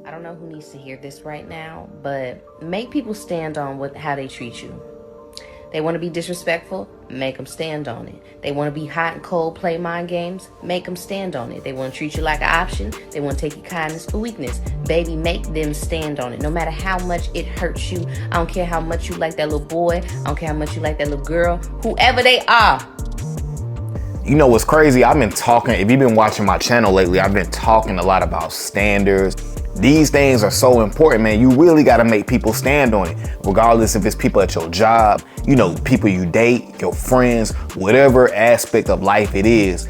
I don't know who needs to hear this right now, but make people stand on how they treat you. They want to be disrespectful, make them stand on it. They want to be hot and cold, play mind games, make them stand on it. They want to treat you like an option. They want to take your kindness for weakness. Baby, make them stand on it. No matter how much it hurts you. I don't care how much you like that little boy. I don't care how much you like that little girl. Whoever they are. You know what's crazy? I've been talking, if you've been watching my channel lately, I've been talking a lot about standards. These things are so important, man. You really got to make people stand on it, regardless if it's people at your job, you know, people you date, your friends, whatever aspect of life it is,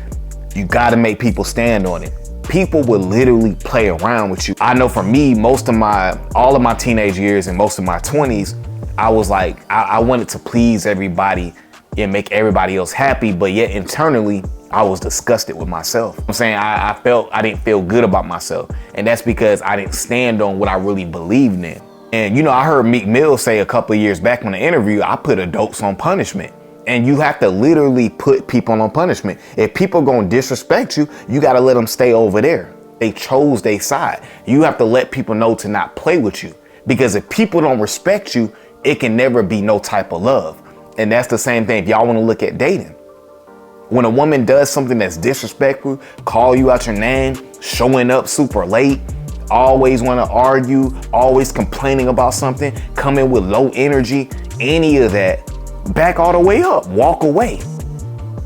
you got to make people stand on it. People will literally play around with you. I know for me, all of my teenage years and most of my 20s, I was like, I wanted to please everybody and make everybody else happy, but yet internally, I was disgusted with myself. I'm saying I didn't feel good about myself. And that's because I didn't stand on what I really believed in. And you know, I heard Meek Mill say a couple of years back in the interview, I put adults on punishment. And you have to literally put people on punishment. If people gonna disrespect you, you gotta let them stay over there. They chose their side. You have to let people know to not play with you. Because if people don't respect you, it can never be no type of love. And that's the same thing if y'all wanna look at dating. When a woman does something that's disrespectful, call you out your name, showing up super late, always want to argue, always complaining about something, coming with low energy, any of that, back all the way up, walk away.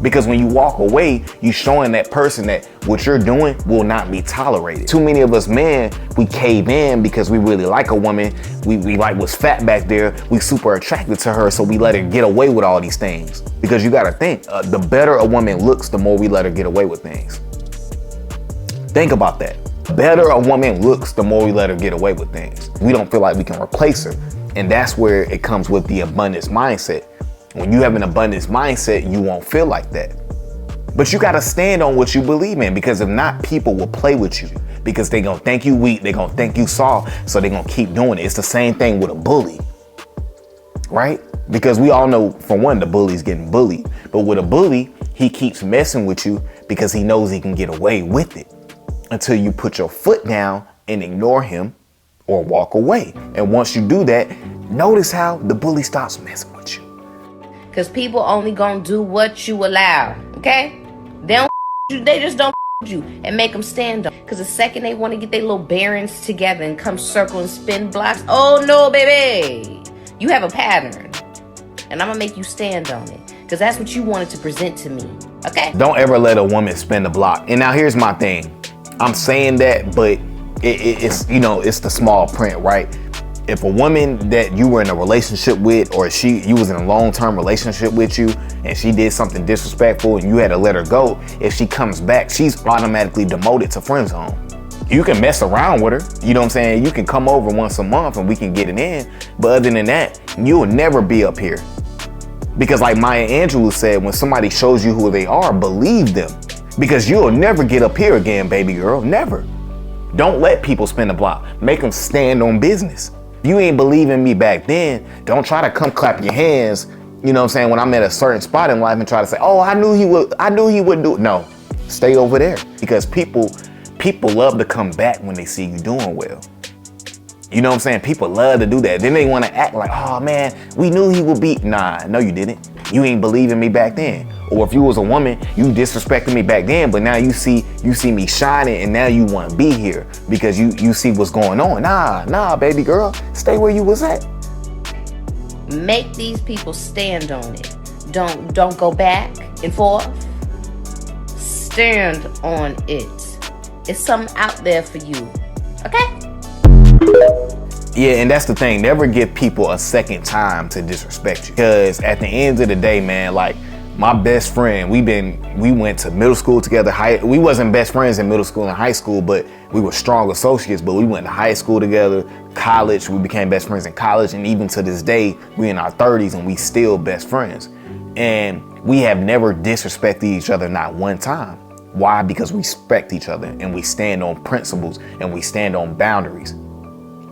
Because when you walk away, you showing that person that what you're doing will not be tolerated. Too many of us men, we cave in because we really like a woman. We like what's fat back there. We super attracted to her, so we let her get away with all these things. Because you gotta think, the better a woman looks, the more we let her get away with things. Think about that. The better a woman looks, the more we let her get away with things. We don't feel like we can replace her. And that's where it comes with the abundance mindset. When you have an abundance mindset, you won't feel like that. But you gotta stand on what you believe in, because if not, people will play with you because they gonna think you weak, they gonna think you soft, so they gonna keep doing it. It's the same thing with a bully, right? Because we all know, for one, the bully's getting bullied. But with a bully, he keeps messing with you because he knows he can get away with it until you put your foot down and ignore him or walk away. And once you do that, notice how the bully stops messing with you. Because people only gonna do what you allow, okay? They just don't you and make them stand up. Because the second they want to get their little bearings together and come circle and spin blocks, oh no, baby. You have a pattern. And I'm gonna make you stand on it. Because that's what you wanted to present to me, okay? Don't ever let a woman spin the block. And now here's my thing. I'm saying that, but it's, you know, it's the small print, right? If a woman that you were in a relationship with, or you was in a long-term relationship with you, and she did something disrespectful and you had to let her go, if she comes back, she's automatically demoted to friend zone. You can mess around with her, you know what I'm saying? You can come over once a month and we can get it in, but other than that, you'll never be up here. Because like Maya Angelou said, when somebody shows you who they are, believe them. Because you'll never get up here again, baby girl, never. Don't let people spin the block. Make them stand on business. If you ain't believing me back then, don't try to come clap your hands, you know what I'm saying, when I'm at a certain spot in life and try to say, oh, I knew he would do it. No, stay over there. Because people love to come back when they see you doing well. You know what I'm saying? People love to do that. Then they want to act like, oh man, we knew he would be. Nah, no you didn't. You ain't believing me back then. Or if you was a woman, you disrespected me back then, but now you see me shining and now you want to be here because you see what's going on. Nah, baby girl, stay where you was at. Make these people stand on it. Don't go back and forth. Stand on it. It's something out there for you, okay? Yeah, and that's the thing. Never give people a second time to disrespect you. Because at the end of the day, man, like my best friend, we went to middle school together. We wasn't best friends in middle school and high school, but we were strong associates. But we went to high school together, college. We became best friends in college. And even to this day, we in our 30s and we still best friends. And we have never disrespected each other, not one time. Why? Because we respect each other and we stand on principles and we stand on boundaries.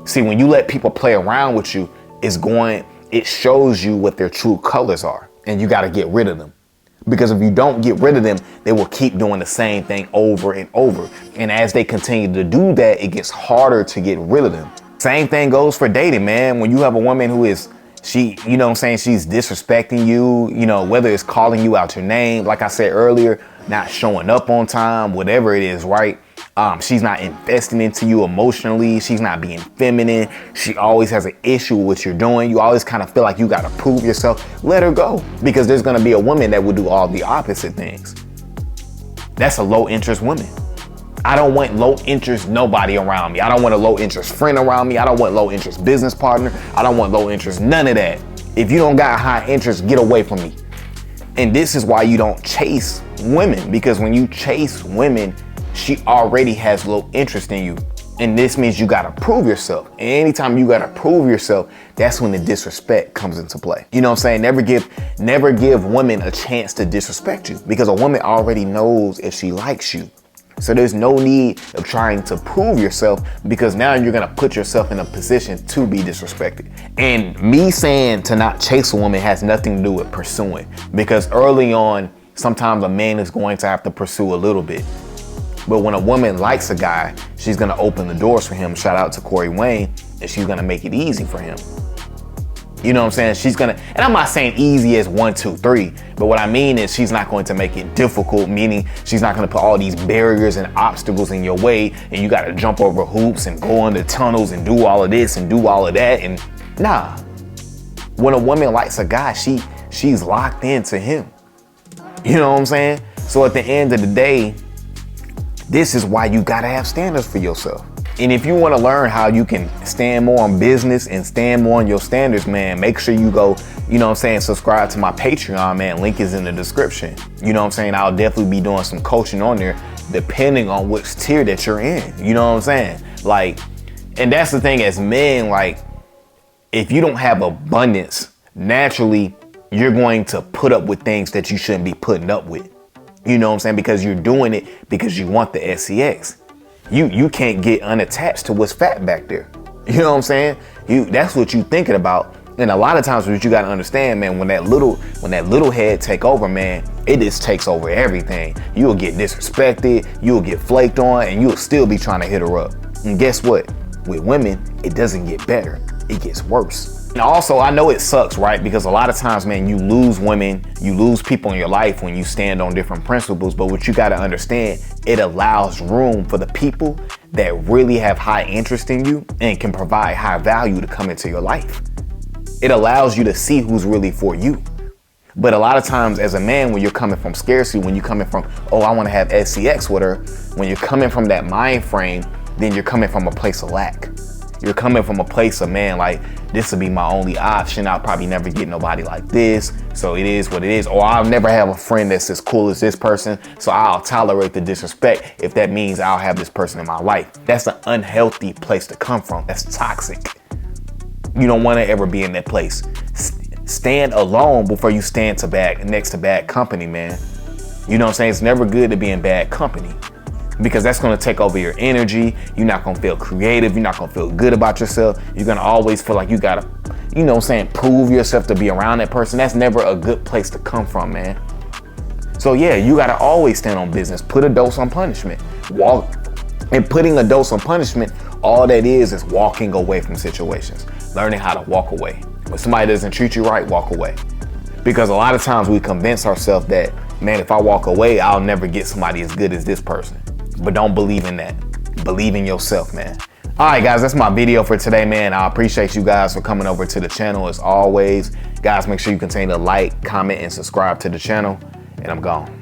See, when you let people play around with you, it shows you what their true colors are, and you got to get rid of them. Because if you don't get rid of them, they will keep doing the same thing over and over. And as they continue to do that, it gets harder to get rid of them. Same thing goes for dating, man. When you have a woman who is, she's disrespecting you, whether it's calling you out your name, like I said earlier, not showing up on time, whatever it is, right? She's not investing into you emotionally. She's not being feminine. She always has an issue with what you're doing. You always kind of feel like you got to prove yourself. Let her go, because there's going to be a woman that will do all the opposite things. That's a low interest woman. I don't want low interest nobody around me. I don't want a low interest friend around me. I don't want low interest business partner. I don't want low interest, none of that. If you don't got high interest, get away from me. And this is why you don't chase women, because when you chase women, she already has low interest in you. And this means you gotta prove yourself. And anytime you gotta prove yourself, that's when the disrespect comes into play. You know what I'm saying? Never give women a chance to disrespect you, because a woman already knows if she likes you. So there's no need of trying to prove yourself, because now you're gonna put yourself in a position to be disrespected. And me saying to not chase a woman has nothing to do with pursuing, because early on, sometimes a man is going to have to pursue a little bit. But when a woman likes a guy, she's gonna open the doors for him. Shout out to Corey Wayne, and she's gonna make it easy for him. You know what I'm saying? And I'm not saying easy as 1, 2, 3, but what I mean is she's not going to make it difficult, meaning she's not gonna put all these barriers and obstacles in your way, and you gotta jump over hoops and go under tunnels and do all of this and do all of that. And nah, when a woman likes a guy, she's locked into him. You know what I'm saying? So at the end of the day, this is why you gotta have standards for yourself. And if you wanna learn how you can stand more on business and stand more on your standards, man, make sure you go, subscribe to my Patreon, man. Link is in the description. You know what I'm saying? I'll definitely be doing some coaching on there, depending on which tier that you're in. You know what I'm saying? And that's the thing as men, if you don't have abundance, naturally, you're going to put up with things that you shouldn't be putting up with. You know what I'm saying? Because you're doing it because you want the SEX. You can't get unattached to what's fat back there. You know what I'm saying? That's what you thinking about. And a lot of times what you gotta understand, man, when that little head take over, man, it just takes over everything. You'll get disrespected, you'll get flaked on, and you'll still be trying to hit her up. And guess what? With women, it doesn't get better. It gets worse. And also, I know it sucks, right? Because a lot of times, man, you lose women, you lose people in your life when you stand on different principles. But what you got to understand, it allows room for the people that really have high interest in you and can provide high value to come into your life. It allows you to see who's really for you. But a lot of times as a man, when you're coming from scarcity, when you're coming from, oh, I want to have SCX with her, when you're coming from that mind frame, then you're coming from a place of lack. You're coming from a place of, man, this will be my only option. I'll probably never get nobody like this. So it is what it is. Or I'll never have a friend that's as cool as this person. So I'll tolerate the disrespect if that means I'll have this person in my life. That's an unhealthy place to come from. That's toxic. You don't want to ever be in that place. Stand alone before you stand next to bad company, man. You know what I'm saying? It's never good to be in bad company, because that's going to take over your energy. You're not going to feel creative. You're not going to feel good about yourself. You're going to always feel like you got to, prove yourself to be around that person. That's never a good place to come from, man. So yeah, you got to always stand on business. Put a dose on punishment. And putting a dose on punishment, all that is walking away from situations. Learning how to walk away. When somebody doesn't treat you right, walk away. Because a lot of times we convince ourselves that, man, if I walk away, I'll never get somebody as good as this person. But don't believe in that. Believe in yourself, man. All right, guys, that's my video for today, man. I appreciate you guys for coming over to the channel as always. Guys, make sure you continue to like, comment, and subscribe to the channel. And I'm gone.